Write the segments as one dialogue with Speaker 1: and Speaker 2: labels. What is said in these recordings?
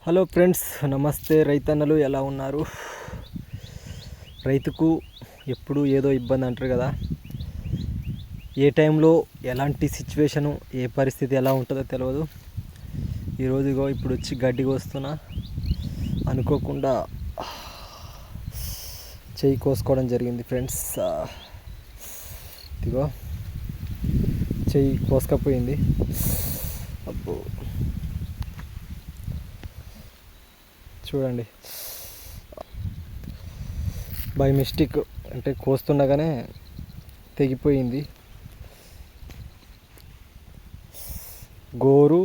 Speaker 1: Hello friends, నమస్తే రైతన్నలు, ఎలా ఉన్నారు? రైతుకు ఎప్పుడు ఏదో ఇబ్బంది అంటారు కదా. ఏ టైంలో ఎలాంటి సిచ్యువేషను, ఏ పరిస్థితి ఎలా ఉంటుందో తెలియదు. ఈరోజు ఇప్పుడు వచ్చి గడ్డి కోస్తున్నా, అనుకోకుండా చెయ్యి కోసుకోవడం జరిగింది ఫ్రెండ్స్. ఇదిగో చెయ్యి కోసుకపోయింది. అబ్బో, చూడండి, బై మిస్టేక్ అంటే కోస్తుండగానే తెగిపోయింది. గోరు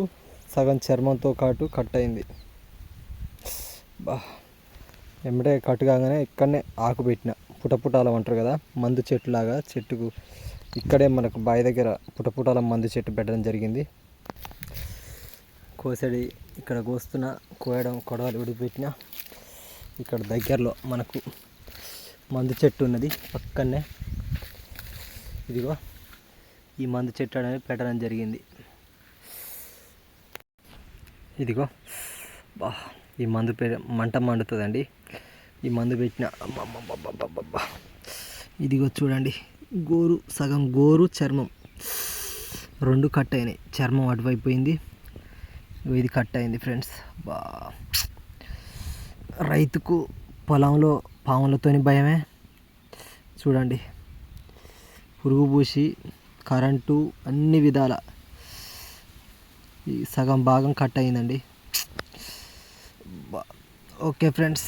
Speaker 1: సగం చర్మంతో కట్ అయింది. ఎమ్మటే కట్ కాగానే ఇక్కడనే ఆకు పెట్టిన, పుటపుటాలం అంటారు కదా, మందు చెట్టులాగా చెట్టుకు ఇక్కడే మనకు బావి దగ్గర పుటపుటాలం మందు చెట్టు పెట్టడం జరిగింది. కోసడి ఇక్కడ కోయడం కొడవలు విడిపెట్టిన. ఇక్కడ దగ్గరలో మనకు మందు చెట్టు ఉన్నది పక్కనే. ఇదిగో ఈ మందు చెట్టు అనేది పెట్టడం జరిగింది. ఇదిగో ఈ మందు మంట మండుతుందండి. ఈ మందు పెట్టిన. ఇదిగో చూడండి, సగం గోరు చర్మం రెండు కట్ అయినాయి. చర్మం అటువైపోయింది, ఇది కట్ అయింది ఫ్రెండ్స్. రైతుకు పొలంలో పాములతోని భయమే. చూడండి, పురుగు పూసి కరెంటు అన్ని విధాల ఈ సగం భాగం కట్ అయిందండి. Okay friends.